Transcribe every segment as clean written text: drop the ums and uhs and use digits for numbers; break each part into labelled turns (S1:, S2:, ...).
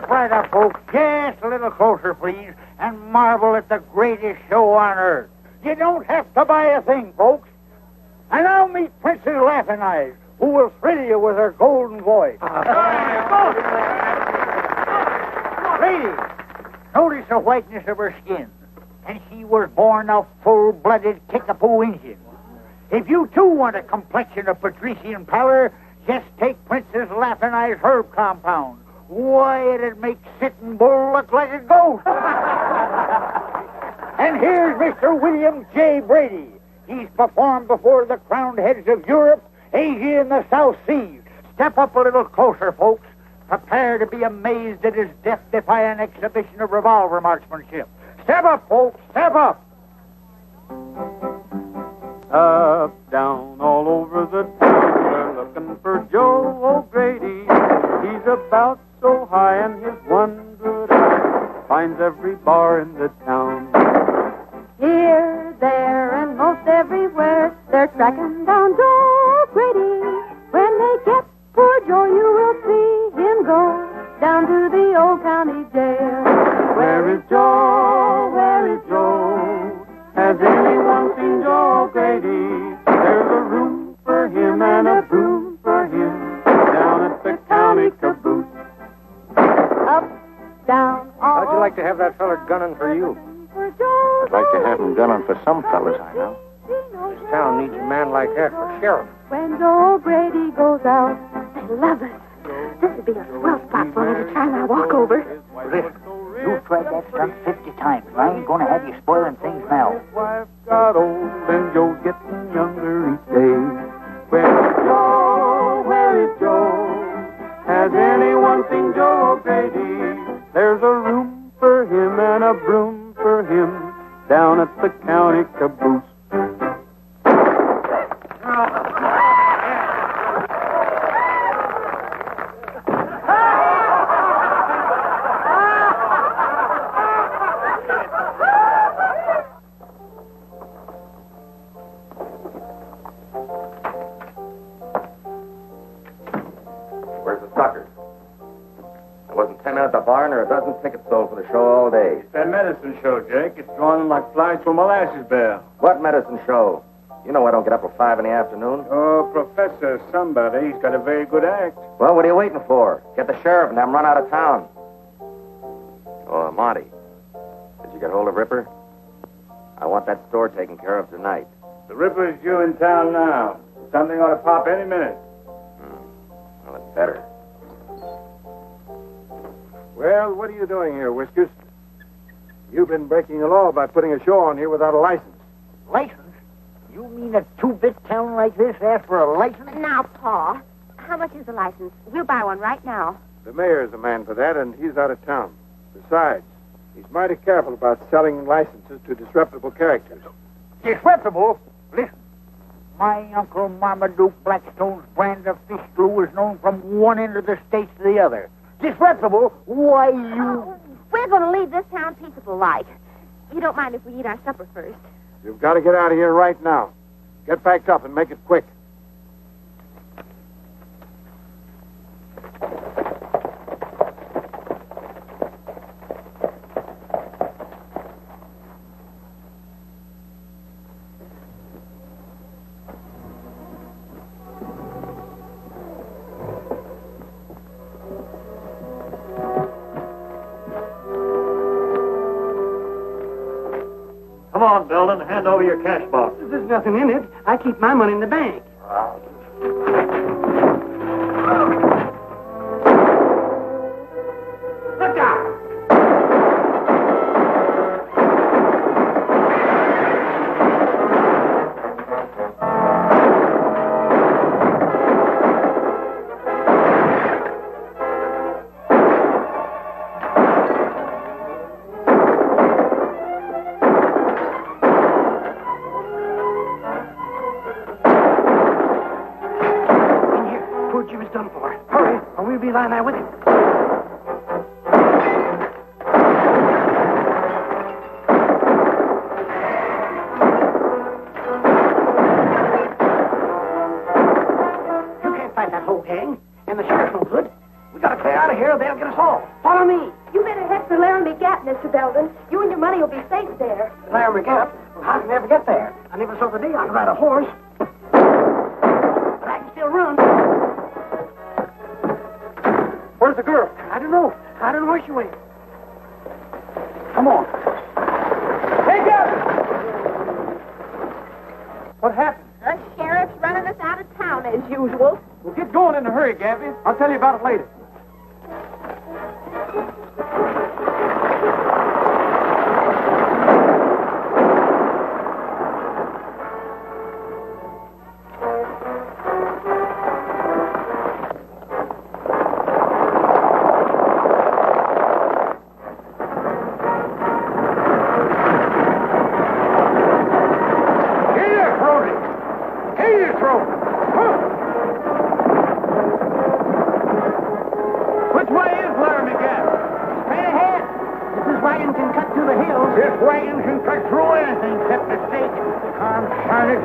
S1: right up, folks. Just a little closer, please, and marvel at the greatest show on earth. You don't have to buy a thing, folks. And now meet Princess Laughing Eyes, who will thrill you with her golden voice. Ladies, notice the whiteness of her skin. And she was born a full-blooded Kickapoo Indian. If you, too, want a complexion of patrician pallor, just take Princess Laughing Eyes herb compound. Why, it'd make Sitting Bull look like a ghost. And here's Mr. William J. Brady. He's performed before the crowned heads of Europe, Asia, and the South Seas. Step up a little closer, folks. Prepare to be amazed at his death-defying exhibition of revolver marksmanship. Step up, folks. Step up.
S2: Up, down, all over the town, they're looking for Joe O'Grady. He's about so high, and his one good eye finds every bar in the town.
S3: Here, there, and most everywhere, they're tracking down Joe O'Grady. When they get poor Joe, you will see him go down to the old county jail.
S2: Where is Joe? Where is Joe? Has anyone seen Joe O'Grady? There's a room for him and a broom for him down at the county caboose.
S3: Up, down, all
S4: How'd you like to have that feller gunning for you?
S3: I'd
S4: like to have him gunning for some fellas I know. This town needs a man like that for sheriff.
S3: When Joe O'Grady goes out, I love it. This would be a swell spot for me to try my walkover.
S1: Listen, you've tried that stunt 50 times. I ain't going to have you spoiling things now.
S2: His wife got old and Joe's getting younger each day. Where is Joe? Where is Joe? Has anyone seen Joe O'Grady? There's a room for him and a broom for him down at the county caboose.
S5: Where's the suckers? There wasn't 10 men at the barn or a dozen tickets sold for the show all day.
S6: It's that medicine show, Jake. It's drawn like flies to a molasses barrel.
S5: What medicine show? You know I don't get up till 5 in the afternoon.
S6: Oh, Professor somebody. He's got a very good act.
S5: Well, what are you waiting for? Get the sheriff and have him run out of town. Oh, Monty. Did you get hold of Ripper? I want that store taken care of tonight.
S6: The Ripper's due in town now. Something ought to pop any minute.
S5: Well, it's better.
S4: Well, what are you doing here, Whiskers? You've been breaking the law by putting a show on here without a license.
S1: License? You mean a two-bit town like this asks for a license?
S3: Now, Pa, how much is the license? We'll buy one right now.
S4: The mayor's the man for that, and he's out of town. Besides, he's mighty careful about selling licenses to disreputable characters.
S1: Disreputable? Listen, my Uncle Marmaduke Blackstone's brand of fish glue is known from one end of the states to the other. Disreputable? Why, you...
S3: We're going to leave this town peaceable like. You don't mind if we eat our supper first?
S4: You've got to get out of here right now. Get packed up and make it quick.
S6: Come on, Belden. Hand over your cash box.
S7: There's nothing in it. I keep my money in the bank.
S6: Look out!
S7: Jimmy's done for. Hurry, or we'll be lying there with him. You can't fight that whole gang, and the sheriff's no good. We gotta clear out of here, or they'll get us all. Follow
S3: me. You better head for Laramie Gap, Mr. Belden. You and your money will be safe there.
S7: Laramie Gap? Well, how can I ever get there? I never saw the day I could ride a horse. But I can still run. Where's the girl? I don't know. I don't know where she went. Come on. Hey, Gabby! What happened?
S3: The sheriff's running us out of town as usual.
S7: Well, get going in a hurry, Gabby. I'll tell you about it later.
S1: This wagon can cut through anything except the stake. Confound it.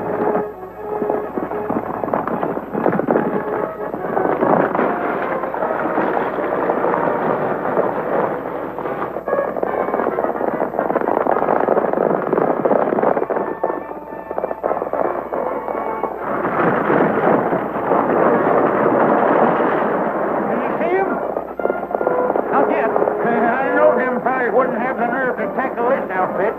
S1: Wouldn't have the nerve to tackle this outfit.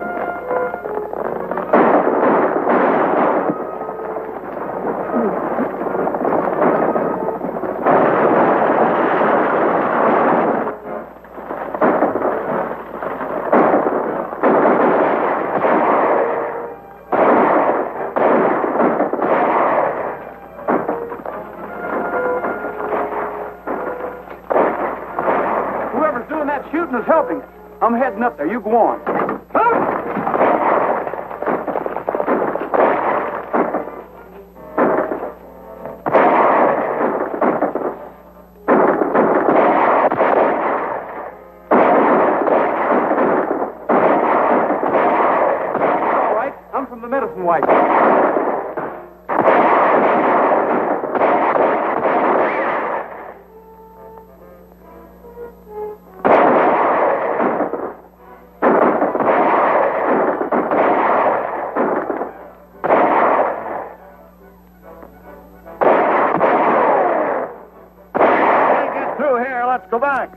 S7: Whoever's doing that shooting is helping us. I'm heading up there. You go on. All right. I'm from the medicine wagon.
S1: Let's go back.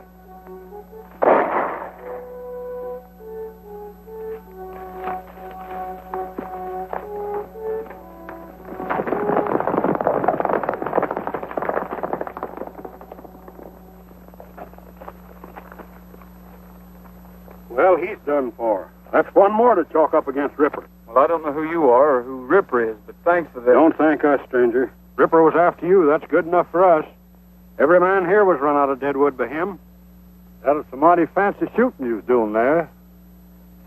S4: Well, he's done for. That's one more to chalk up against Ripper.
S6: Well, I don't know who you are or who Ripper is, but thanks for that.
S4: Don't thank us, stranger. Ripper was after you. That's good enough for us. Every man here was run out of Deadwood by him. That was some mighty fancy shooting you was doing there.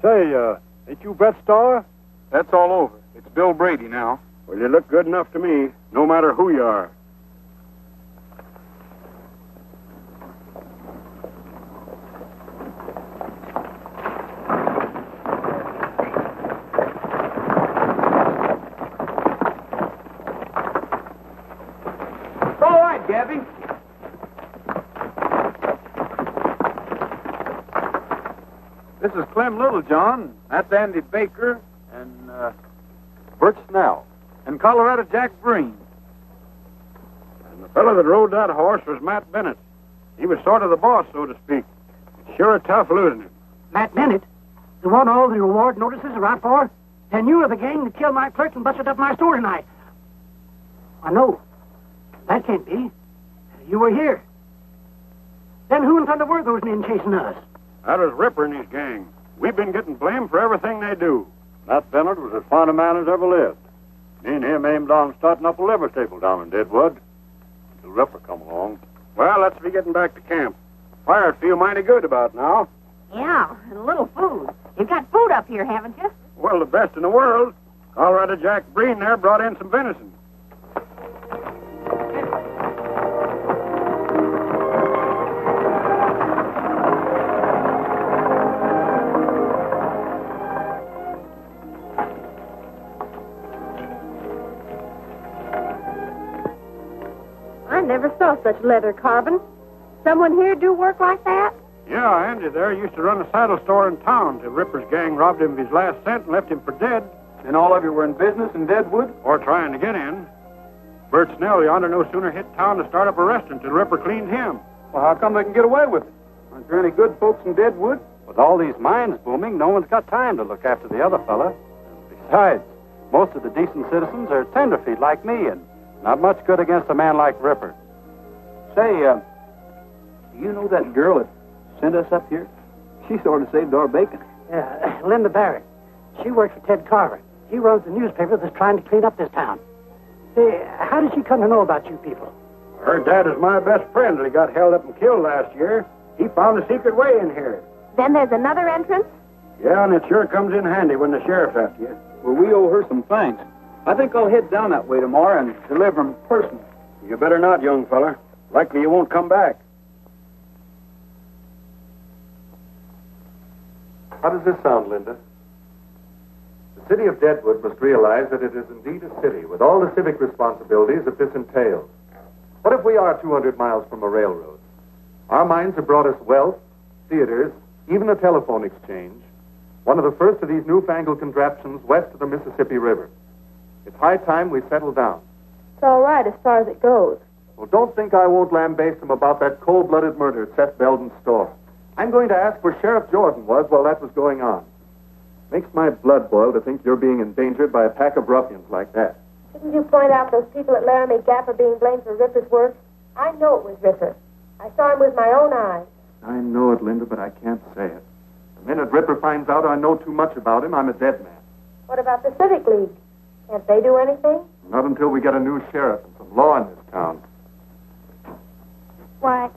S4: Say, ain't you Bet Star?
S6: That's all over. It's Bill Brady now.
S4: Well, you look good enough to me, no matter who you are.
S7: It's all right, Gabby. This is Clem Littlejohn. That's Andy Baker and Bert Snell. And Colorado Jack Breen.
S4: And the fellow that rode that horse was Matt Bennett. He was sort of the boss, so to speak. It's sure tough losing him.
S7: Matt Bennett? The one all the reward notices are out for? Then you are the gang that killed my clerk and busted up my store tonight. I know. That can't be. You were here. Then who in thunder were those men chasing us?
S4: That was Ripper and his gang. We've been getting blamed for everything they do. Matt Bennett was as fine a man as ever lived. Me and him aimed on starting up a liver staple down in Deadwood. Until Ripper come along. Well, let's be getting back to camp. Fire'd feel mighty good about now.
S3: Yeah, and a little food. You've got food up here, haven't you?
S4: Well, the best in the world. Colorado Jack Breen there brought in some venison.
S3: I never saw such leather carving. Someone here do work like that?
S4: Yeah, Andy there used to run a saddle store in town till Ripper's gang robbed him of his last cent and left him for dead.
S6: And all of you were in business in Deadwood?
S4: Or trying to get in. Bert Snell yonder no sooner hit town to start up a restaurant till Ripper cleaned him.
S6: Well, how come they can get away with it? Aren't there any good folks in Deadwood?
S2: With all these mines booming, no one's got time to look after the other fella. Besides, most of the decent citizens are tenderfeet like me, and not much good against a man like Ripper.
S6: Say, do you know that girl that sent us up here? She sort of saved our bacon.
S7: Yeah, Linda Barrett. She works for Ted Carver. He runs the newspaper that's trying to clean up this town. Say, how did she come to know about you people?
S4: Her dad is my best friend that he got held up and killed last year. He found a secret way in here.
S3: Then there's another entrance?
S4: Yeah, and it sure comes in handy when the sheriff's after you.
S6: Well, we owe her some thanks. I think I'll head down that way tomorrow and deliver 'em personally.
S4: You better not, young feller. Likely you won't come back.
S8: How does this sound, Linda? The city of Deadwood must realize that it is indeed a city with all the civic responsibilities that this entails. What if we are 200 miles from a railroad? Our mines have brought us wealth, theaters, even a telephone exchange, one of the first of these newfangled contraptions west of the Mississippi River. It's high time we settle down.
S3: It's all right as far as it goes.
S8: Well, don't think I won't lambaste them about that cold-blooded murder at Seth Belden's store. I'm going to ask where Sheriff Jordan was while that was going on. Makes my blood boil to think you're being endangered by a pack of ruffians like that.
S3: Didn't you point out those people at Laramie Gap are being blamed for Ripper's work? I know it was Ripper. I saw him with my own eyes.
S8: I know it, Linda, but I can't say it. The minute Ripper finds out I know too much about him, I'm a dead man.
S3: What about the Civic League? Can't they do anything?
S8: Not until we get a new sheriff and some law in this town.
S3: Why,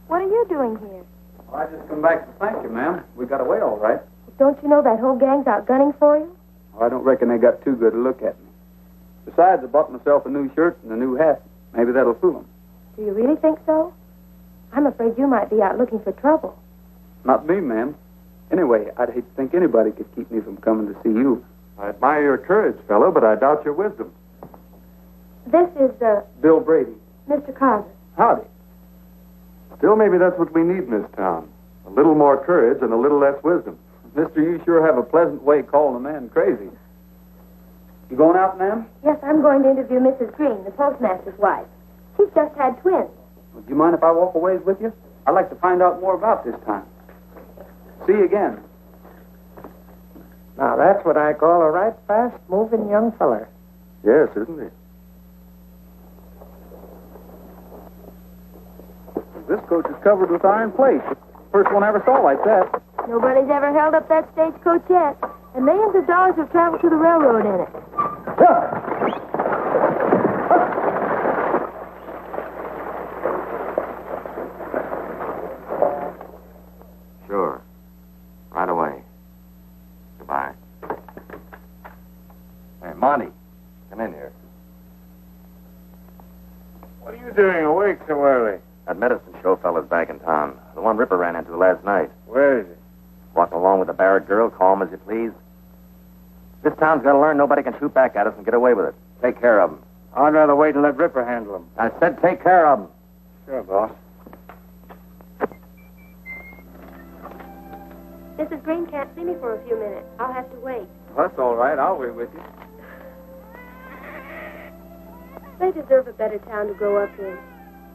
S3: what are you doing here?
S6: Well, I just come back to thank you, ma'am. We got away all right.
S3: Don't you know that whole gang's out gunning for you?
S6: Well, I don't reckon they got too good a look at me. Besides, I bought myself a new shirt and a new hat. Maybe that'll fool them.
S3: Do you really think so? I'm afraid you might be out looking for trouble.
S6: Not me, ma'am. Anyway, I'd hate to think anybody could keep me from coming to see you.
S8: I admire your courage, fellow, but I doubt your wisdom.
S3: This is,
S6: Bill Brady.
S3: Mr. Carver.
S6: Howdy.
S8: Still, maybe that's what we need in this town. A little more courage and a little less wisdom.
S6: Mister, you sure have a pleasant way calling a man crazy. You going out, ma'am?
S3: Yes, I'm going to interview Mrs. Green, the postmaster's wife. She's just had twins.
S6: Would you mind if I walk a ways with you? I'd like to find out more about this time. See you again.
S1: Now, that's what I call a right fast-moving young feller.
S8: Yes, isn't he?
S6: This coach is covered with iron plates. First one I ever saw like that.
S3: Nobody's ever held up that stagecoach yet, and millions of dollars have traveled to the railroad in it.
S5: Sure. Right away. Goodbye. Hey, Monty, come in here.
S4: What are you doing awake so early?
S5: That medicine show fella's back in town. The one Ripper ran into last night.
S4: Where is he?
S5: Walking along with the Barrett girl, calm as you please. This town's got to learn nobody can shoot back at us and get away with it. Take care of him.
S4: I'd rather wait and let Ripper handle him.
S5: I said take care of him.
S4: Sure, boss.
S3: Mrs. Green can't see me for a few minutes. I'll have to wait.
S6: Well, that's all right. I'll wait with you.
S3: They deserve a better town to grow up in.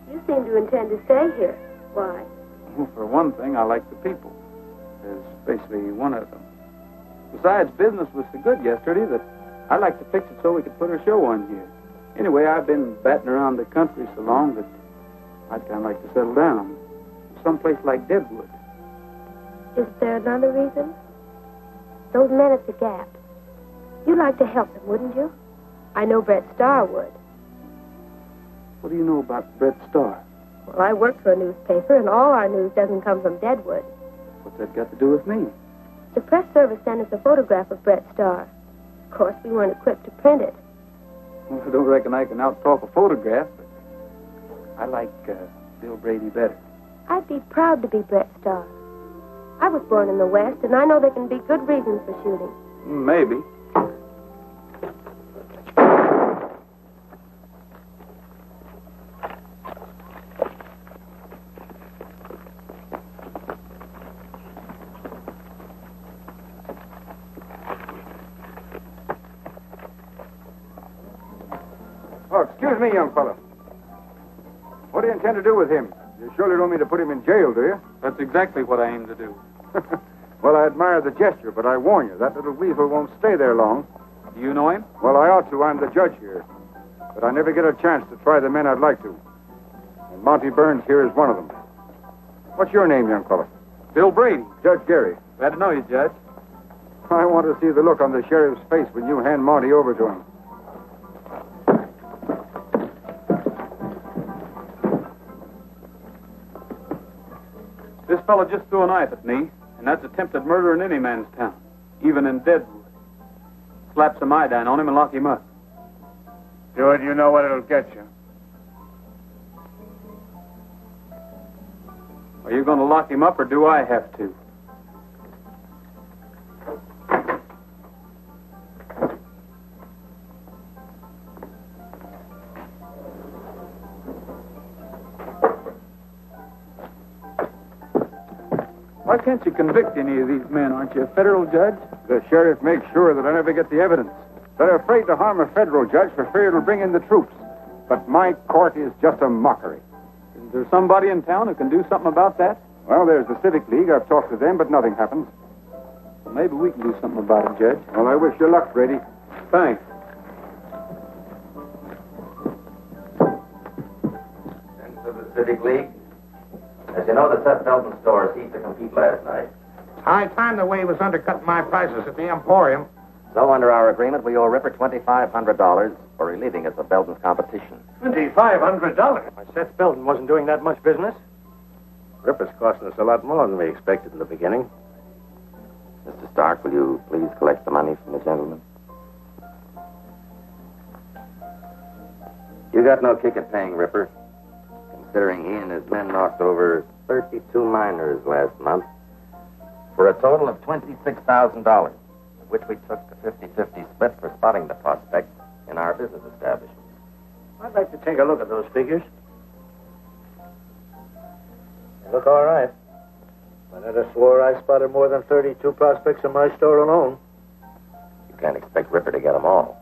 S3: You seem to intend to stay here. Why?
S6: Well, for one thing, I like the people. Especially one of them. Besides, business was so good yesterday that I'd like to fix it so we could put a show on here. Anyway, I've been batting around the country so long that I'd kind of like to settle down. Someplace like Deadwood.
S3: Is there another reason? Those men at the Gap. You'd like to help them, wouldn't you? I know Brett Starr would.
S6: What do you know about Brett Starr?
S3: Well, I work for a newspaper, and all our news doesn't come from Deadwood.
S6: What's that got to do with me?
S3: The press service sent us a photograph of Brett Starr. Of course, we weren't equipped to print it.
S6: Well, I don't reckon I can out-talk a photograph, but I like Bill Brady better.
S3: I'd be proud to be Brett Starr. I was born in the West, and I know there can be good reasons for shooting.
S6: Maybe. Excuse me, young fellow. What do you intend to do with him? You surely don't mean to put him in jail, do you? That's exactly what I aim to do. Well, I admire the gesture, but I warn you, that little weasel won't stay there long. Do you know him? Well, I ought to. I'm the judge here. But I never get a chance to try the men I'd like to. And Monty Burns here is one of them. What's your name, young fellow? Bill Brady. Judge Gary. Glad to know you, Judge. I want to see the look on the sheriff's face when you hand Monty over to him. This fellow just threw a knife at me, and that's attempted murder in any man's town, even in Deadwood. Slap some iodine on him and lock him up.
S4: Do it, you know what it'll get you.
S6: Are you going to lock him up, or do I have to? Why can't you convict any of these men? Aren't you a federal judge? The sheriff makes sure that I never get the evidence. They're afraid to harm a federal judge for fear it'll bring in the troops. But my court is just a mockery. Is there somebody in town who can do something about that? Well, there's the Civic League. I've talked to them, but nothing happens. Well, maybe we can do something about it, Judge. Well, I wish you luck, Brady. Thanks.
S5: Into the Civic League. As you know, the Seth Belton store ceased to compete last night.
S1: High time the way he was undercutting my prices at the Emporium.
S5: So, under our agreement, we owe Ripper $2,500 for relieving us of Belton's competition.
S1: $2,500?
S9: Why, Seth Belton wasn't doing that much business.
S10: Ripper's costing us a lot more than we expected in the beginning.
S5: Mr. Stark, will you please collect the money from the gentleman? You got no kick at paying Ripper, considering he and his men knocked over 32 miners last month for a total of $26,000, which we took a 50-50 split for spotting the prospect in our business establishment.
S9: I'd like to take a look at those figures. They look all right. I never swore I spotted more than 32 prospects in my store alone.
S5: You can't expect Ripper to get them all.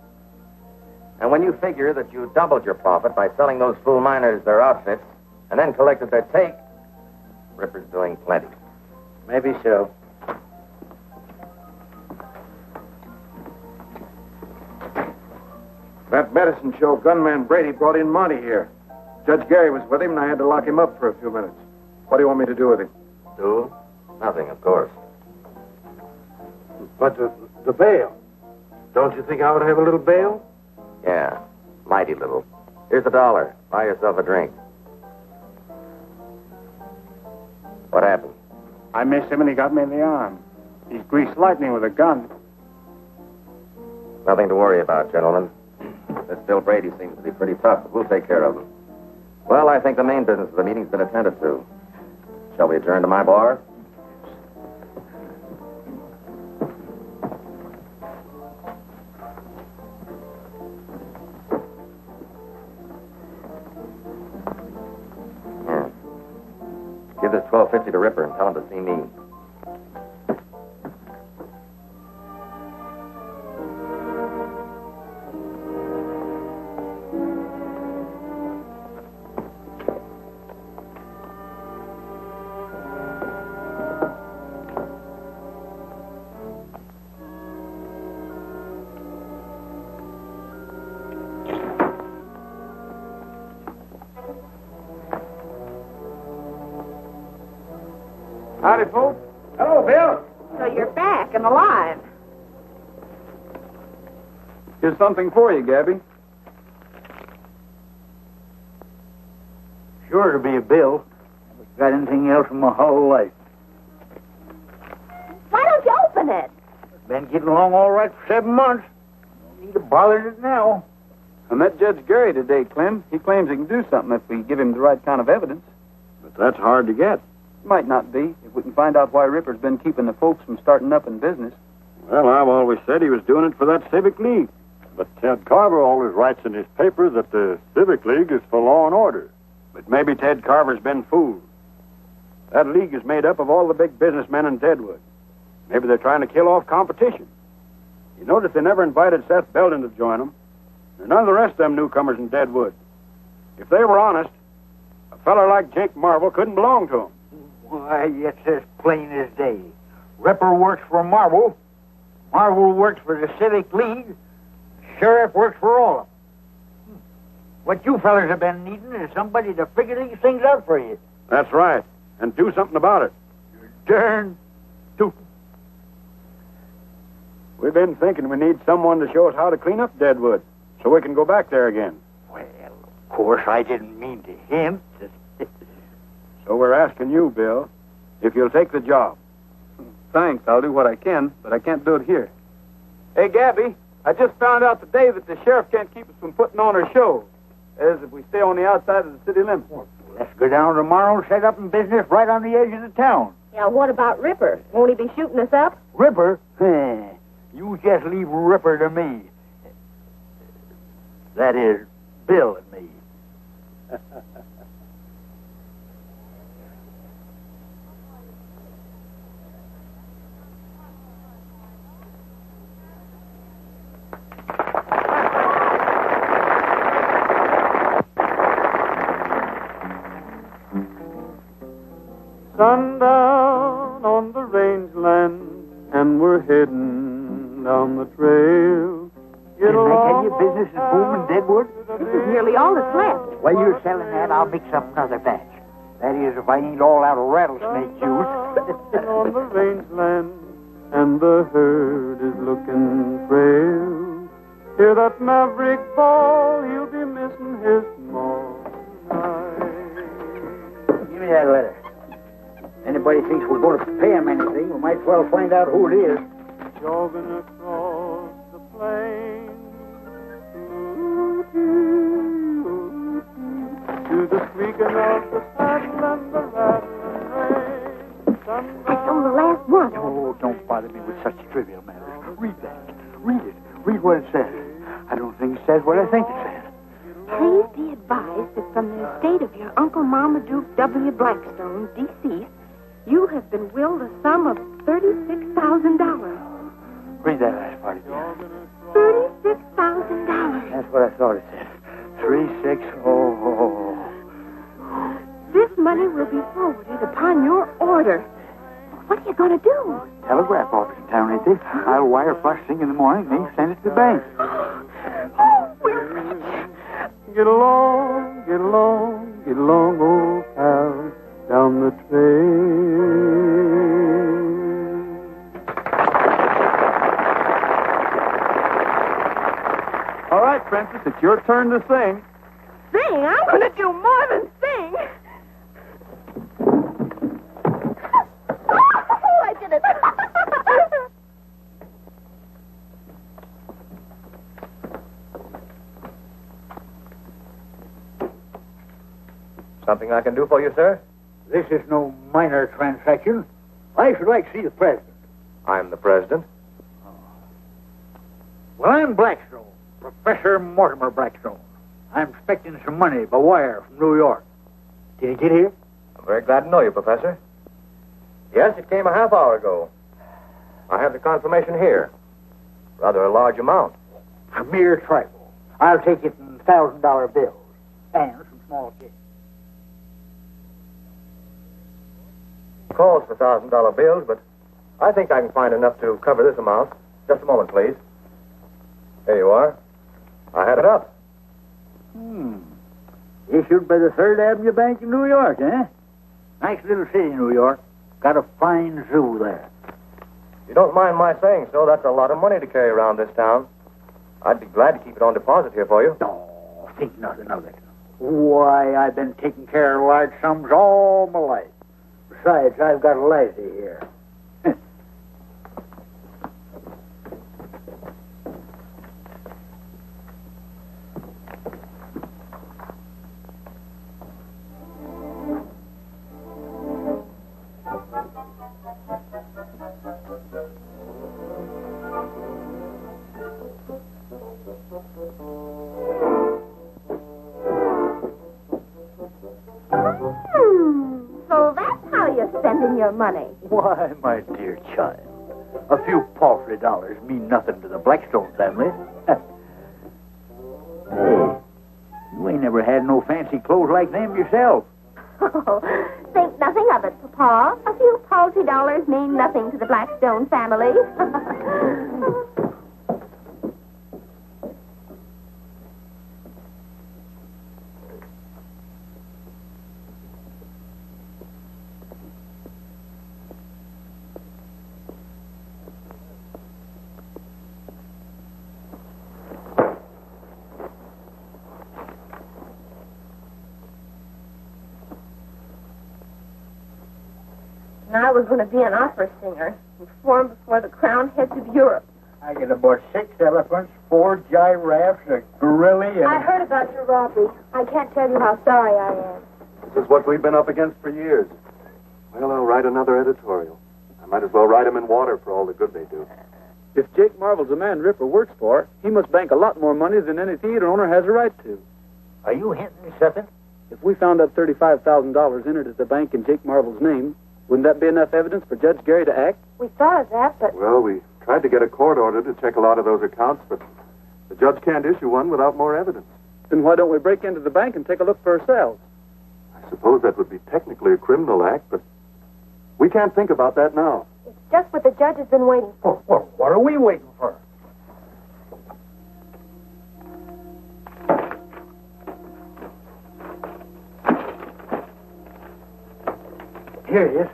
S5: And when you figure that you doubled your profit by selling those fool miners their outfits and then collected their take, Ripper's doing plenty.
S9: Maybe so.
S6: That medicine show gunman Brady brought in Monty here. Judge Gary was with him, and I had to lock him up for a few minutes. What do you want me to do with him?
S5: Do? Nothing, of course.
S9: But the bail. Don't you think I ought to have a little bail?
S5: Yeah, mighty little. Here's $1. Buy yourself a drink. What happened?
S4: I missed him and he got me in the arm. He's greased lightning with a gun.
S5: Nothing to worry about, gentlemen. This Bill Brady seems to be pretty tough, but we'll take care of him. Well, I think the main business of the meeting's been attended to. Shall we adjourn to my bar? Here. Give this $12.50 to Ripper and tell him to see me.
S6: Howdy, folks.
S9: Hello, Bill.
S3: So you're back and alive.
S6: Here's something for you, Gabby.
S1: Sure to be a bill. Never got anything else in my whole life.
S3: Why don't you open it?
S1: Been getting along all right for 7 months. No need to bother it now.
S6: I met Judge Gary today, Clem. He claims he can do something if we give him the right kind of evidence.
S10: But that's hard to get.
S6: Might not be, if we can find out why Ripper's been keeping the folks from starting up in business.
S10: Well, I've always said he was doing it for that Civic League.
S4: But Ted Carver always writes in his paper that the Civic League is for law and order.
S10: But maybe Ted Carver's been fooled. That league is made up of all the big businessmen in Deadwood. Maybe they're trying to kill off competition. You notice they never invited Seth Belton to join them. And none of the rest of them newcomers in Deadwood. If they were honest, a feller like Jake Marvel couldn't belong to 'em.
S1: Why, it's as plain as day. Ripper works for Marvel. Marvel works for the Civic League. Sheriff works for all of them. What you fellas have been needing is somebody to figure these things out for you.
S10: That's right. And do something about it.
S1: You're darn tootin'.
S10: We've been thinking we need someone to show us how to clean up Deadwood so we can go back there again.
S1: Well, of course, I didn't mean to hint.
S10: So we're asking you, Bill, if you'll take the job.
S6: Thanks, I'll do what I can, but I can't do it here. Hey, Gabby, I just found out today that the sheriff can't keep us from putting on our show, as if we stay on the outside of the city limits.
S1: Let's go down tomorrow and set up in business right on the edge of the town.
S3: Yeah, what about Ripper? Won't he be shooting us up?
S1: Ripper? You just leave Ripper to me. That is, Bill and me.
S2: Sundown on the rangeland, and we're heading down the trail.
S1: Didn't I tell you business is booming Deadwood?
S3: This is nearly all that's left.
S1: While you're selling that, I'll mix up another batch. That is, if I ain't all out of rattlesnake juice.
S2: On the rangeland, and the herd is looking frail. Hear that maverick bawl, he'll be missing his small night.
S1: Give me that letter. Anybody thinks we're going to pay him anything, we might as well find out who it is.
S2: Jogging across the plain to the squeaking of the saddle and the rattling rein.
S3: That's on the last one.
S1: Oh, don't bother me with such trivial matters. Read that. Read it. Read what it says. I don't think it says what I think it says.
S3: Please be advised that from the estate of your Uncle Marmaduke W. Blackstone, deceased, you have been willed a sum of $36,000.
S1: Read that last part again.
S3: $36,000.
S1: That's what I thought it said. 3600.
S3: This money will be forwarded upon your order. What are you going to do?
S1: Telegraph office in town, ain't they? I'll wire first thing in the morning, and they send it to the bank.
S3: Oh, we're rich.
S2: Get along, get along, get along, old pal, down the trail.
S6: All right, Princess, it's your turn to sing.
S3: Sing? I'm going to do more than sing. Oh, I did it.
S5: Something I can do for you, sir?
S1: This is no minor transaction. I should like to see the president.
S5: I'm the president.
S1: Well, I'm Blackstone, Professor Mortimer Blackstone. I'm expecting some money by wire from New York. Did it get here?
S5: I'm very glad to know you, Professor. Yes, it came a half hour ago. I have the confirmation here. Rather a large amount.
S1: A mere trifle. I'll take it in $1,000 bills and some small change.
S5: Calls for $1,000 bills, but I think I can find enough to cover this amount. Just a moment, please. There you are. I had it up.
S1: Issued by the Third Avenue Bank in New York, eh? Nice little city, New York. Got a fine zoo there.
S5: You don't mind my saying so, that's a lot of money to carry around this town. I'd be glad to keep it on deposit here for you.
S1: Oh, think nothing of it. Why, I've been taking care of large sums all my life. Besides, I've got a lassie here.
S3: So that's how you're spending your money.
S1: Why, my dear child, a few paltry dollars mean nothing to the Blackstone family. Hey, you ain't never had no fancy clothes like them yourself.
S3: Oh, think nothing of it, Papa. A few paltry dollars mean nothing to the Blackstone family. I was going to be an opera singer and perform before the crowned heads of Europe.
S1: I get aboard 6 elephants, 4 giraffes, a gorilla, and...
S3: I heard about your robbery. I can't tell you how sorry I am.
S8: This is what we've been up against for years. Well, I'll write another editorial. I might as well write them in water for all the good they do.
S6: If Jake Marvel's a man Ripper works for, he must bank a lot more money than any theater owner has a right to.
S1: Are you hinting something?
S6: If we found that $35,000 entered at the bank in Jake Marvel's name, wouldn't that be enough evidence for Judge Gary to act?
S3: We thought of that, but...
S8: Well, we tried to get a court order to check a lot of those accounts, but the judge can't issue one without more evidence.
S6: Then why don't we break into the bank and take a look for ourselves?
S8: I suppose that would be technically a criminal act, but we can't think about that now.
S3: It's just what the judge has been waiting for.
S1: Well, what are we waiting for? Here it is.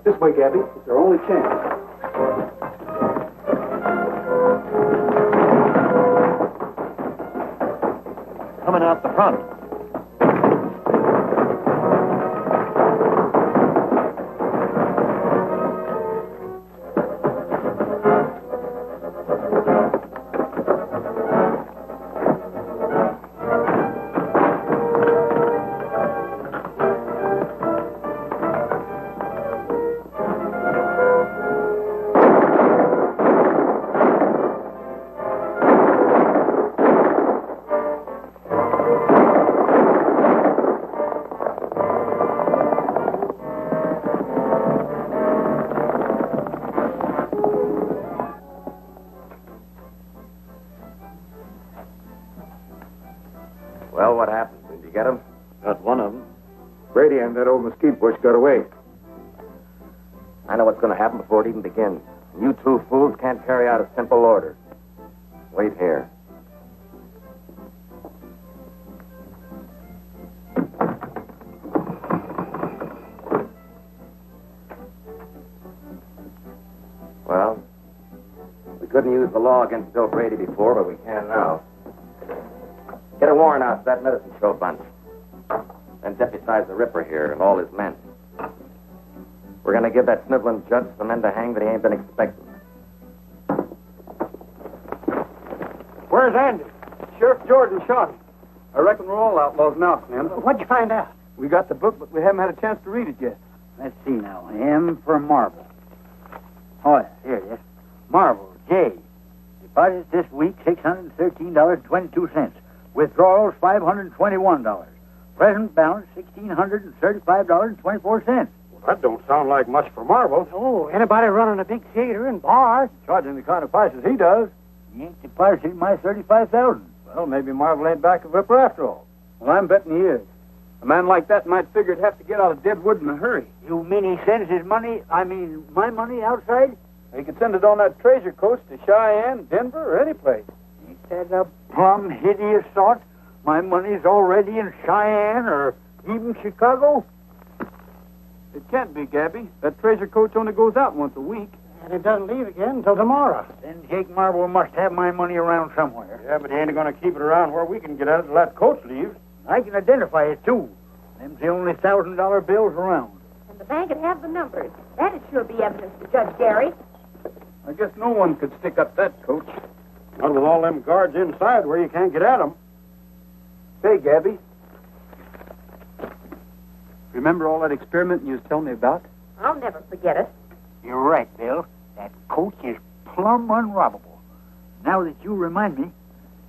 S6: This way, Gabby. It's our only chance.
S4: Coming out the front.
S5: Well, what happened? Did you get him?
S4: Got one of them. Brady and that old mesquite bush got away.
S5: I know what's going to happen before it even begins. You two fools can't carry out a simple order. Wait here. Well, we couldn't use the law against Bill Brady before, but we can now. Get a warrant out for that medicine show bunch. Then deputize the Ripper here and all his men. We're going to give that sniveling judge some men to hang that he ain't been expecting.
S6: Where's Andy? Sheriff Jordan shot him. I reckon we're all outlaws now, Slim.
S7: What'd you find out?
S6: We got the book, but we haven't had a chance to read it yet.
S1: Let's see now. M for Marvel. Oh, yeah, here it is. Marvel, J. Deposits this week, $613.22. Withdrawals, $521. Present balance, $1,635.24.
S10: Well, that don't sound like much for Marvel.
S7: Oh, anybody running a big theater and bar?
S6: Charging the kind of prices he does.
S1: He ain't deposited my $35,000.
S6: Well, maybe Marvel ain't back of Ripper after all. Well, I'm betting he is. A man like that might figure he'd have to get out of Deadwood in a hurry.
S1: You mean he sends his money, my money outside?
S6: He could send it on that treasure coast to Cheyenne, Denver, or any place.
S1: Ain't that a plumb hideous thought? My money's already in Cheyenne or even Chicago?
S6: It can't be, Gabby. That treasure coach only goes out once a week.
S7: And it doesn't leave again until tomorrow.
S1: Then Jake Marvel must have my money around somewhere.
S10: Yeah, but he ain't going to keep it around where we can get at it till that coach leaves.
S1: I can identify it, too. Them's the only $1,000 bills around.
S3: And the bank would have the numbers. That'd sure be evidence to Judge Gary.
S6: I guess no one could stick up that coach.
S10: Not with all them guards inside where you can't get at them.
S6: Say, Gabby. Remember all that experiment you was telling me about?
S3: I'll never forget it.
S1: You're right, Bill. That coach is plumb unrobbable. Now that you remind me,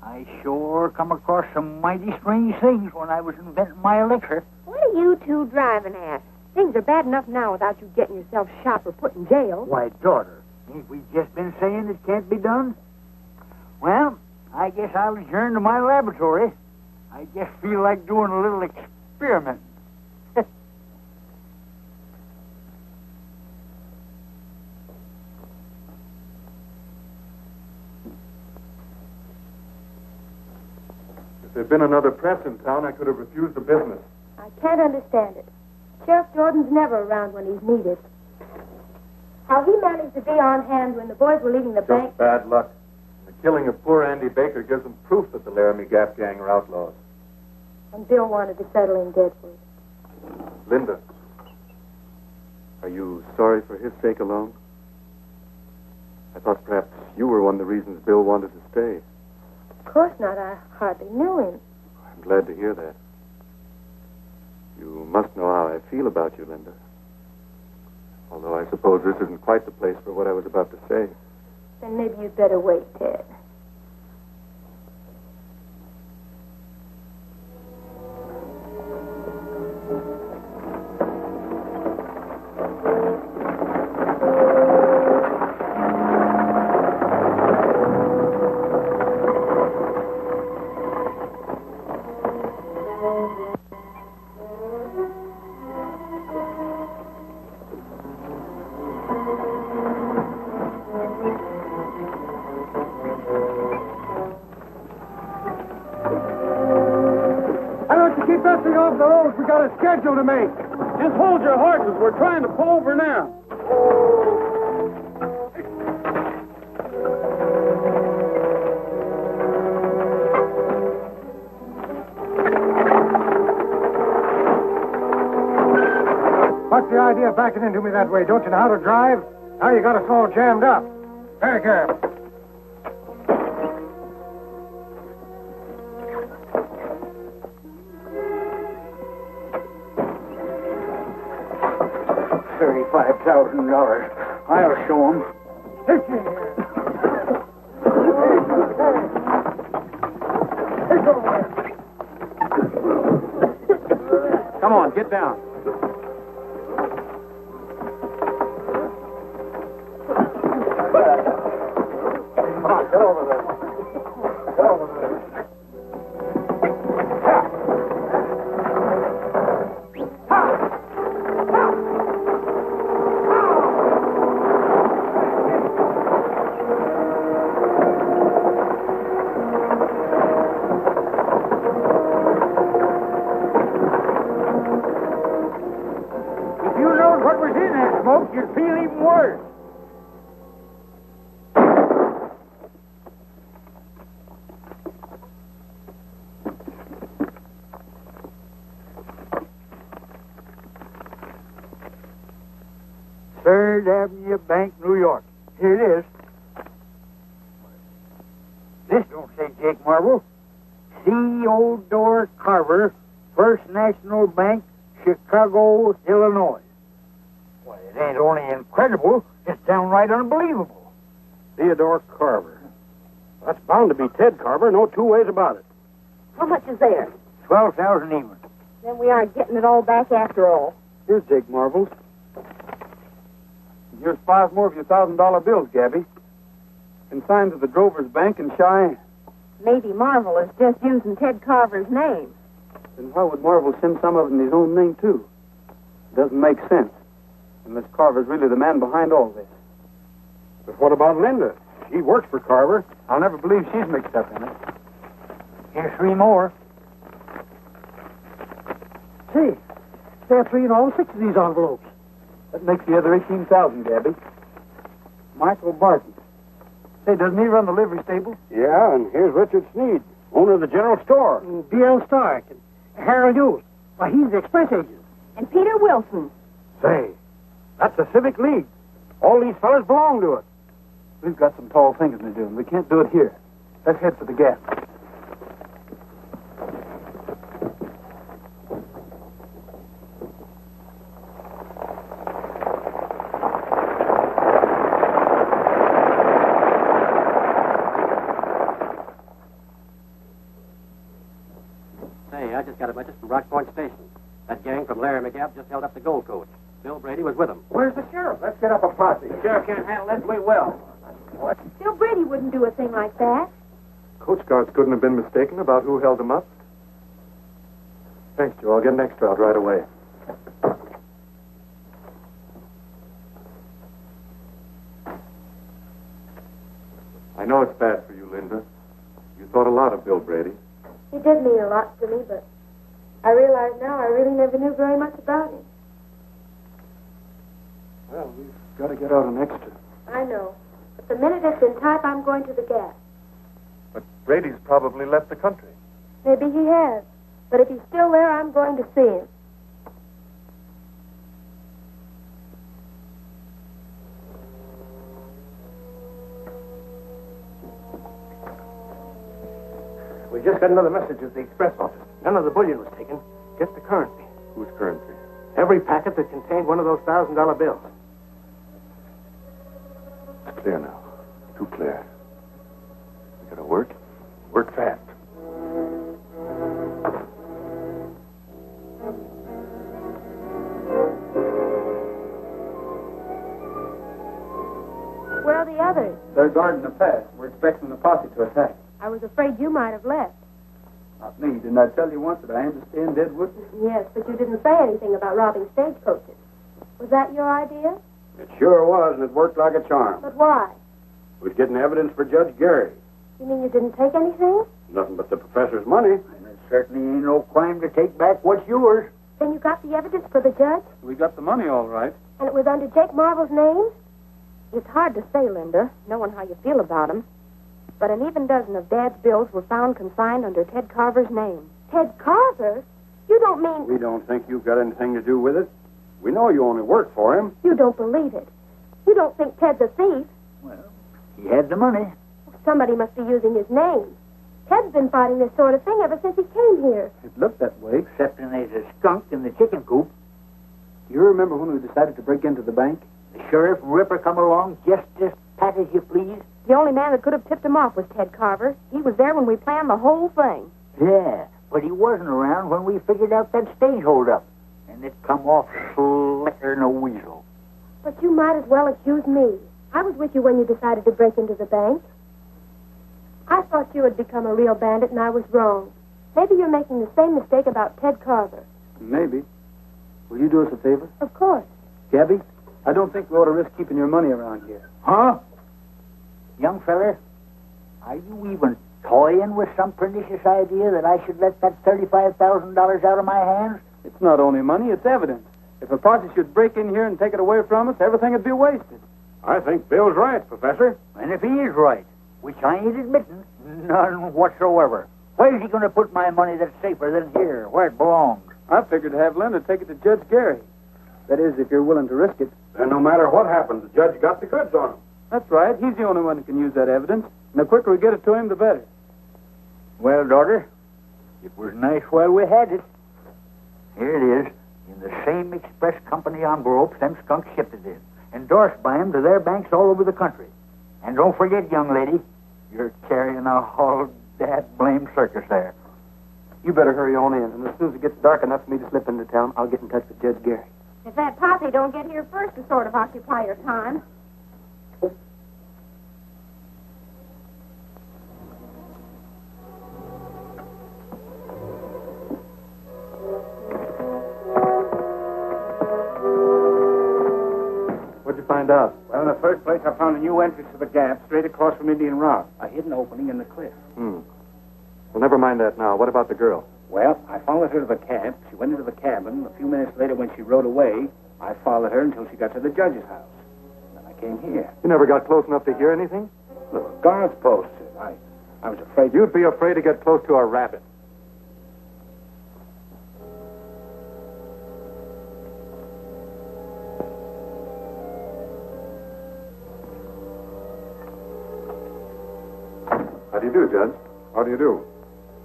S1: I sure come across some mighty strange things when I was inventing my elixir.
S11: What are you two driving at? Things are bad enough now without you getting yourself shot or put in jail.
S1: Why, daughter, ain't we just been saying it can't be done? Well, I guess I'll adjourn to my laboratory. I just feel like doing a little experiment.
S8: If there'd been another press in town, I could have refused the business.
S3: I can't understand it. Sheriff Jordan's never around when he's needed. How he managed to be on hand when the boys were leaving the bank.
S8: Just bad luck. The killing of poor Andy Baker gives them proof that the Laramie Gap gang are outlaws.
S3: And Bill wanted to settle in Deadwood.
S8: Linda, are you sorry for his sake alone? I thought perhaps you were one of the reasons Bill wanted to stay.
S3: Of course not. I hardly knew him.
S8: I'm glad to hear that. You must know how I feel about you, Linda. Although I suppose this isn't quite the place for what I was about to say.
S3: Then maybe you'd better wait, Ted.
S2: Off the road, we got a schedule to make.
S6: Just hold your horses. We're trying to pull over now.
S2: What's the idea of backing into me that way? Don't you know how to drive? Now you got us all jammed up. Very careful.
S1: $35,000. I'll show 'em.
S6: Come on, get down.
S2: Come on, get over there. Get over there.
S1: You'd feel even worse. Third Avenue Bank, New York. Here it is. This don't say Jake Marvel. C. Odor Carver, First National Bank, Chicago, Illinois. Why, it ain't only incredible, it's downright unbelievable.
S10: Theodore Carver. That's bound to be Ted Carver, no two ways about it.
S11: How much is there?
S1: 12,000 even.
S11: Then we aren't getting it all back after all.
S6: Here's Jake Marvel's. Here's 5 more of your $1,000 bills, Gabby. Consigned to the Drover's Bank in Cheyenne.
S11: Maybe Marvel is just using Ted Carver's name.
S6: Then why would Marvel send some of it in his own name, too? It doesn't make sense. Unless Carver's really the man behind all this.
S10: But what about Linda? She works for Carver.
S6: I'll never believe she's mixed up in it.
S1: Here's 3 more.
S7: Say, there are 3 in all 6 of these envelopes.
S6: That makes the other 18,000, Gabby. Michael Barton. Say, doesn't he run the livery stable?
S10: Yeah, and here's Richard Sneed, owner of the general store.
S7: B.L. Stark and Harold Ewell. Why, he's the express agent.
S11: And Peter Wilson.
S10: Say, that's the Civic League. All these fellas belong to it.
S6: We've got some tall thinking to do, and we can't do it here. Let's head for the Gap.
S12: just got a message from Rock Point Station. That gang from Larry McGabb just held up the gold coach. Bill Brady was with them.
S13: Where's the sheriff? Let's get up a posse.
S12: The sheriff can't handle this. We will.
S11: Bill Brady wouldn't do a thing like that.
S8: Coast Guards couldn't have been mistaken about who held them up. Thanks, Joe. I'll get an extra out right away. I know it's bad for you, Linda. You thought a lot of Bill Brady.
S11: He did mean a lot to me, but I realize now I really never knew very much about him.
S8: Well, we've got to get out an extra.
S11: I know. But the minute it's in type, I'm going to the Gap.
S8: But Brady's probably left the country.
S11: Maybe he has. But if he's still there, I'm going to see him.
S13: We just got another message at the express office. None of the bullion was taken, just the currency.
S8: Whose currency?
S13: Every packet that contained one of those $1,000 bills.
S8: It's clear now. Too clear. We gotta work. Work fast.
S11: Where are the others?
S6: They're guarding the pass. We're expecting the posse to attack.
S11: I was afraid you might have left.
S6: Not me. Didn't I tell you once that I am to stay in Deadwood?
S11: Yes, but you didn't say anything about robbing stagecoaches. Was that your idea?
S10: It sure was, and it worked like a charm.
S11: But why?
S10: We're getting evidence for Judge Gary.
S11: You mean you didn't take anything?
S10: Nothing but the professor's money.
S1: And it certainly ain't no crime to take back what's yours.
S11: Then you got the evidence for the judge?
S6: We got the money all right.
S11: And it was under Jake Marvel's name? It's hard to say, Linda, knowing how you feel about him. But an even dozen of Dad's bills were found consigned under Ted Carver's name. Ted Carver? You don't mean...
S10: We don't think you've got anything to do with it. We know you only work for him.
S11: You don't believe it. You don't think Ted's a thief.
S1: Well, he had the money.
S11: Somebody must be using his name. Ted's been fighting this sort of thing ever since he came here.
S6: It looked that way.
S1: Excepting there's a skunk in the chicken coop.
S6: Do you remember when we decided to break into the bank?
S1: The sheriff Ripper come along just as pat as you please.
S11: The only man that could have tipped him off was Ted Carver. He was there when we planned the whole thing.
S1: Yeah, but he wasn't around when we figured out that stage holdup. And it come off slicker than a weasel.
S11: But you might as well accuse me. I was with you when you decided to break into the bank. I thought you had become a real bandit, and I was wrong. Maybe you're making the same mistake about Ted Carver.
S6: Maybe. Will you do us a favor?
S11: Of course.
S6: Gabby, I don't think we ought to risk keeping your money around here.
S1: Huh? Young feller, are you even toying with some pernicious idea that I should let that $35,000 out of my hands?
S6: It's not only money, it's evidence. If a posse should break in here and take it away from us, everything would be wasted.
S10: I think Bill's right, Professor.
S1: And if he is right, which I ain't admitting, none whatsoever, where's he going to put my money that's safer than here, where it belongs?
S6: I figured to have Linda take it to Judge Gary. That is, if you're willing to risk it.
S10: Then no matter what happens, the judge got the goods on him.
S6: That's right. He's the only one who can use that evidence. And the quicker we get it to him, the better.
S1: Well, daughter, it was nice while we had it. Here it is, in the same express company envelope them skunks shipped it in, endorsed by them to their banks all over the country. And don't forget, young lady, you're carrying a whole dad-blame circus there.
S6: You better hurry on in, and as soon as it gets dark enough for me to slip into town, I'll get in touch with Judge Gary.
S11: If that posse don't get here first to sort of occupy your time.
S8: What'd you find out?
S13: Well, in the first place, I found a new entrance to the Gap straight across from Indian Rock. A hidden opening in the cliff.
S8: Well, never mind that now. What about the girl?
S13: Well, I followed her to the camp. She went into the cabin. A few minutes later, when she rode away, I followed her until she got to the judge's house. Then I came here.
S8: You never got close enough to hear anything?
S13: Look, guards posted. I was afraid...
S8: You'd be afraid to get close to a rabbit. How do you do, Judge?
S10: How do you do?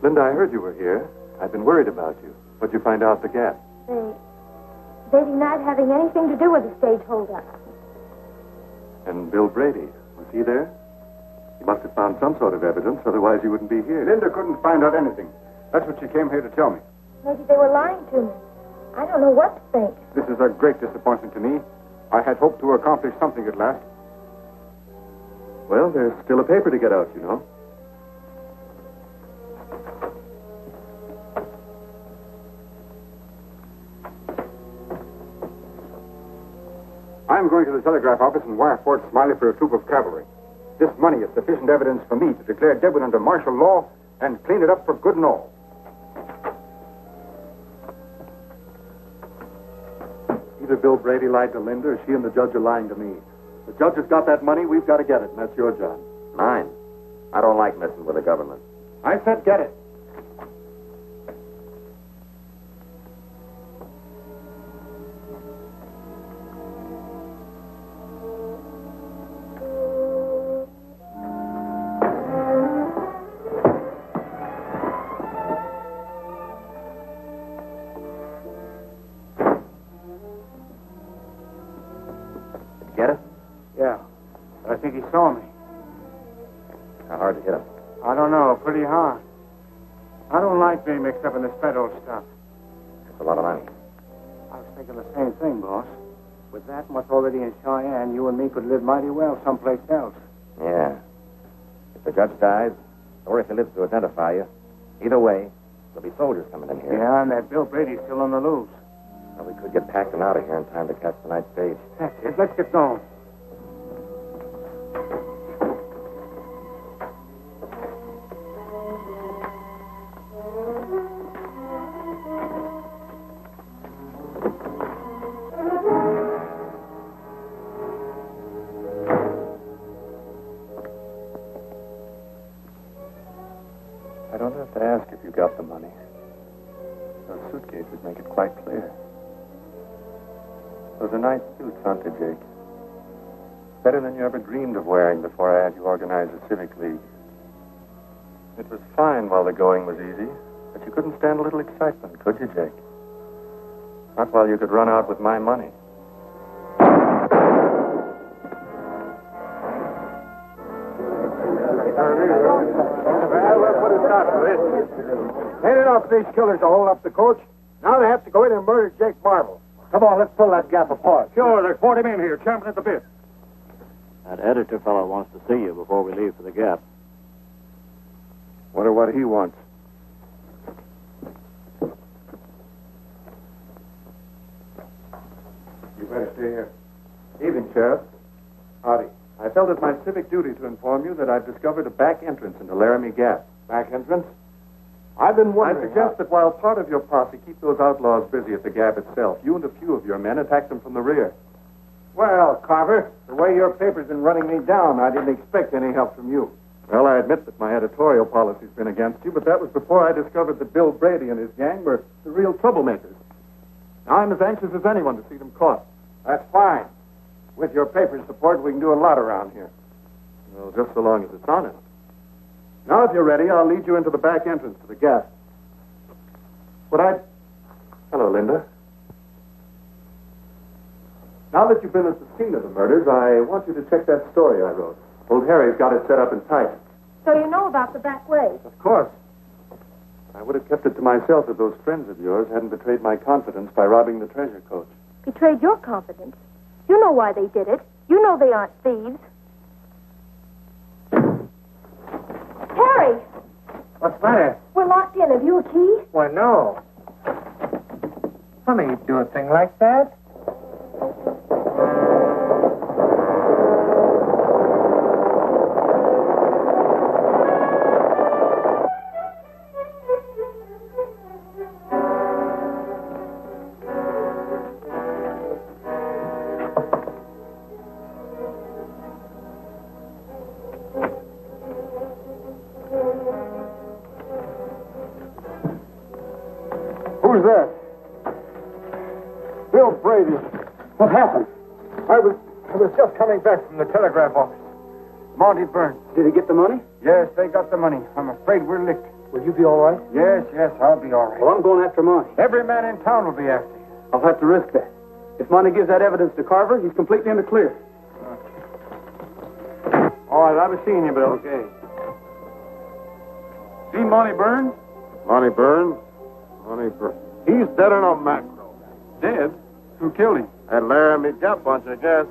S8: Linda, I heard you were here. I've been worried about you. What'd you find out at the Gap?
S11: They denied having anything to do with the stage holdup.
S8: And Bill Brady, was he there? He must have found some sort of evidence, otherwise he wouldn't be here.
S10: Linda couldn't find out anything. That's what she came here to tell me.
S11: Maybe they were lying to me. I don't know what to think.
S10: This is a great disappointment to me. I had hoped to accomplish something at last.
S8: Well, there's still a paper to get out, you know.
S10: I'm going to the telegraph office and wire Fort Smiley for a troop of cavalry. This money is sufficient evidence for me to declare Deadwood under martial law and clean it up for good and all.
S8: Either Bill Brady lied to Linda or she and the judge are lying to me. The judge has got that money, we've got to get it, and that's your job.
S5: Mine. I don't like messing with the government.
S10: I said get it.
S5: Get it?
S10: Yeah. I think he saw me.
S5: How hard to hit him?
S10: I don't know. Pretty hard. I don't like being mixed up in this federal stuff.
S5: That's a lot of money.
S13: I was thinking the same thing, boss. With that much already in Cheyenne, you and me could live mighty well someplace else.
S5: Yeah. If the judge dies, or if he lives to identify you, either way, there'll be soldiers coming in here.
S13: Yeah, and that Bill Brady's still on the loose.
S5: Well, we could get packed and out of here in time to catch the night stage.
S13: That's it. Let's get going.
S8: I don't have to ask if you got the money. Those suitcases make it quite clear. Those are nice suits, aren't they, Jake? Better than you ever dreamed of wearing before I had you organize a civic league. It was fine while the going was easy, but you couldn't stand a little excitement, could you, Jake? Not while you could run out with my money.
S10: Well, we'll put a stop to this. Ain't enough these killers to hold up the coach. Now they have to go in and murder Jake Marvel. Come on, let's pull that gap apart. Sure, there's 40 men here, champing at the bit.
S12: That editor fellow wants to see you before we leave for the Gap.
S10: Wonder what he wants.
S8: You better stay here. Evening, Sheriff. Howdy. I felt it my civic duty to inform you that I've discovered a back entrance into Laramie Gap.
S10: Back entrance? I've been wondering.
S8: I suggest that while part of your posse keep those outlaws busy at the Gap itself, you and a few of your men attack them from the rear.
S10: Well, Carver, the way your paper's been running me down, I didn't expect any help from you.
S8: Well, I admit that my editorial policy's been against you, but that was before I discovered that Bill Brady and his gang were the real troublemakers. Now I'm as anxious as anyone to see them caught.
S10: That's fine. With your paper's support, we can do a lot around here.
S8: Well, just so long as it's honest. Now, if you're ready, I'll lead you into the back entrance to the Gap. Hello, Linda. Now that you've been at the scene of the murders, I want you to check that story I wrote. Old Harry's got it set up in type.
S11: So you know about the back way?
S8: Of course. I would have kept it to myself if those friends of yours hadn't betrayed my confidence by robbing the treasure coach.
S11: Betrayed your confidence. You know why they did it. You know they aren't thieves. Harry!
S1: What's the matter?
S11: We're locked in. Have you a key?
S1: Why, no. Funny you'd do a thing like that.
S10: Who's that? Bill Brady. What happened? I was just coming back from the telegraph office. Monty Burns.
S13: Did he get the money?
S10: Yes, they got the money. I'm afraid we're licked.
S13: Will you be all right?
S10: Yes, I'll be all right.
S13: Well, I'm going after Monty.
S10: Every man in town will be after you.
S13: I'll have to risk that. If Monty gives that evidence to Carver, he's completely in the clear.
S10: All right, I'll be seeing you, Bill.
S13: Okay.
S10: See Monty Burns?
S4: Monty Burns?
S10: He's dead on a macro.
S6: Dead? Who killed him?
S10: That Laramie Gap bunch, I guess.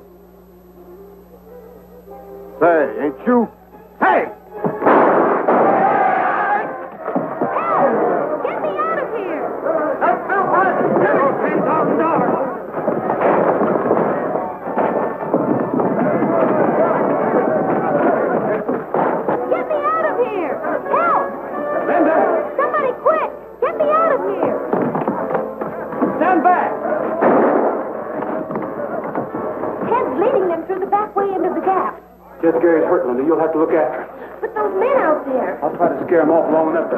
S10: Say, ain't you? Hey!
S3: Get me out of here!
S10: That's Bill Parsons! $10,000!
S3: Get me out of here! Help!
S6: Linda!
S3: Somebody quick! Get me out of here!
S6: Stand back!
S3: Ted's leading them through the back way into the gap.
S6: Just Gary's hurt, Linda. You'll have to look after him.
S3: But those men out there.
S6: I'll try to scare him off long enough to...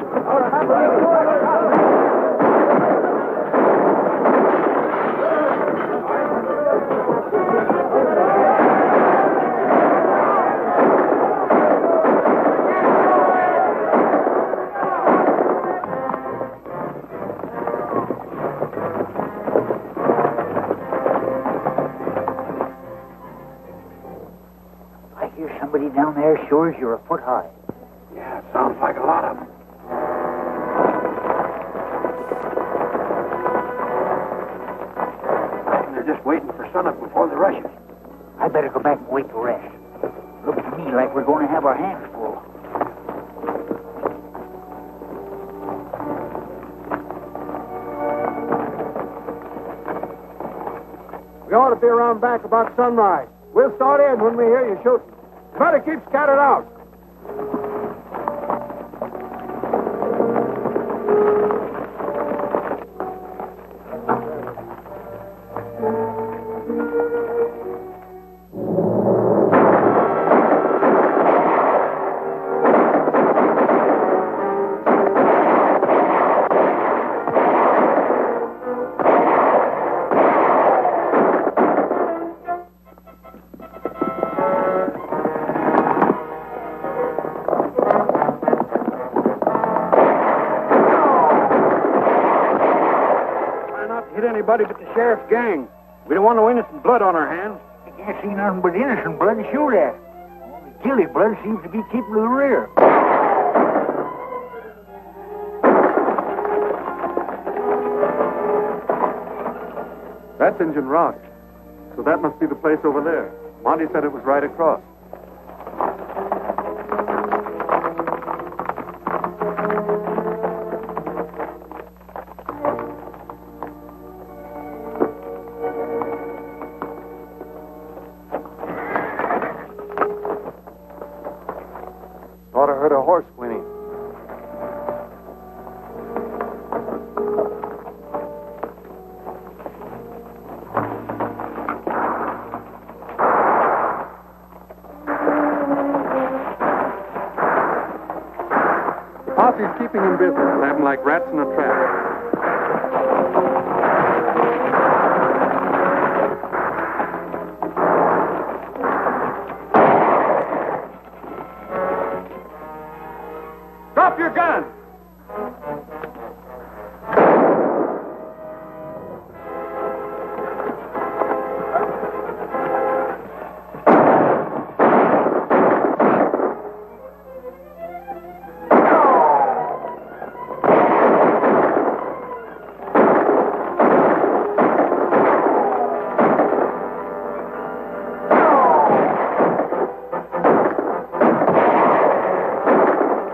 S1: I hear somebody down there sure as you're a foot high.
S6: Yeah, it sounds like a lot of them. They're just waiting for sunup before they rush us.
S1: I better go back and wait to rest. Looks to me like we're going to have our hands full.
S10: We ought to be around back about sunrise. We'll start in when we hear you shooting. Better keep scattered out.
S4: Anybody but the sheriff's gang. We don't want no innocent blood on our hands.
S1: I can't see nothing but innocent blood to shoot at. Only guilty blood seems to be keeping to the rear.
S8: That's Injun Rock. So that must be the place over there. Monty said it was right across. Thought I heard a horse whinnying. The posse's keeping him busy. We'll have him like rats in a trap.
S10: Drop your gun!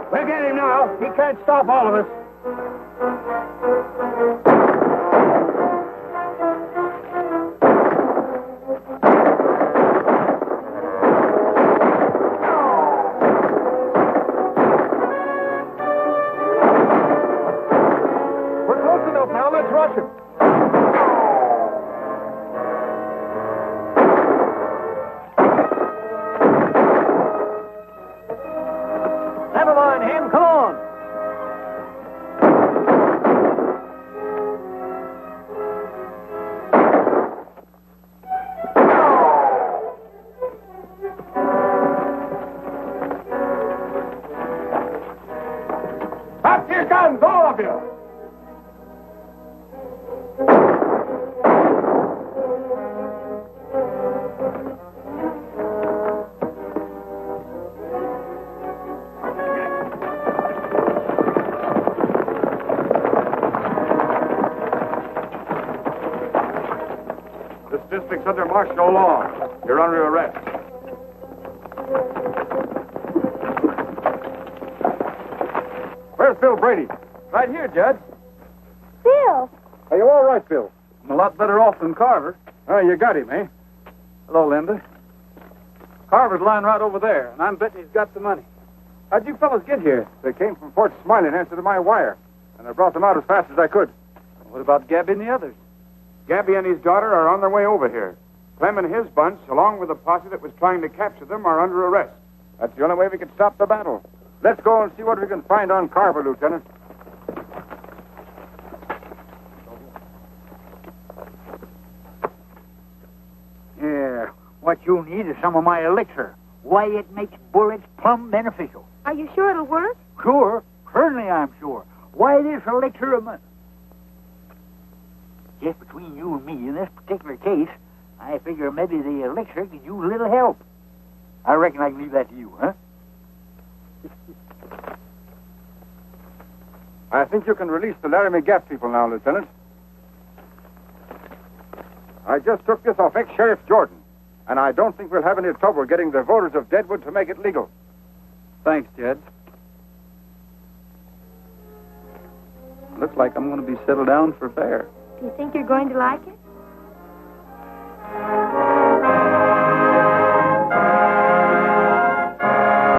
S1: We'll get him now. He can't stop all of us.
S10: We're close enough now. Let's rush him.
S1: Never mind him. Come on.
S10: Drop your guns, all of you!
S4: suspects under martial law. You're under arrest.
S10: Where's Bill Brady?
S6: Right here, Judge.
S3: Bill!
S10: Are you all right, Bill?
S6: I'm a lot better off than Carver.
S10: Oh, you got him, eh?
S6: Hello, Linda. Carver's lying right over there, and I'm betting he's got the money. How'd you fellas get here?
S10: They came from Fort Smiley in answer to my wire, and I brought them out as fast as I could.
S6: What about Gabby and the others?
S14: Gabby and his daughter are on their way over here. Clem and his bunch, along with the posse that was trying to capture them, are under arrest.
S10: That's the only way we can stop the battle. Let's go and see what we can find on Carver, Lieutenant.
S1: Yeah, what you need is some of my elixir. Why, it makes bullets plumb beneficial.
S11: Are you sure it'll work?
S1: Sure, certainly I'm sure. Why, this elixir of mine... Just between you and me, in this particular case, I figure maybe the elixir could use a little help. I reckon I can leave that to you, huh?
S10: I think you can release the Laramie Gap people now, Lieutenant. I just took this off ex-Sheriff Jordan, and I don't think we'll have any trouble getting the voters of Deadwood to make it legal.
S6: Thanks, Judge. Looks like I'm going to be settled down for fair.
S11: Do you think you're going to like it?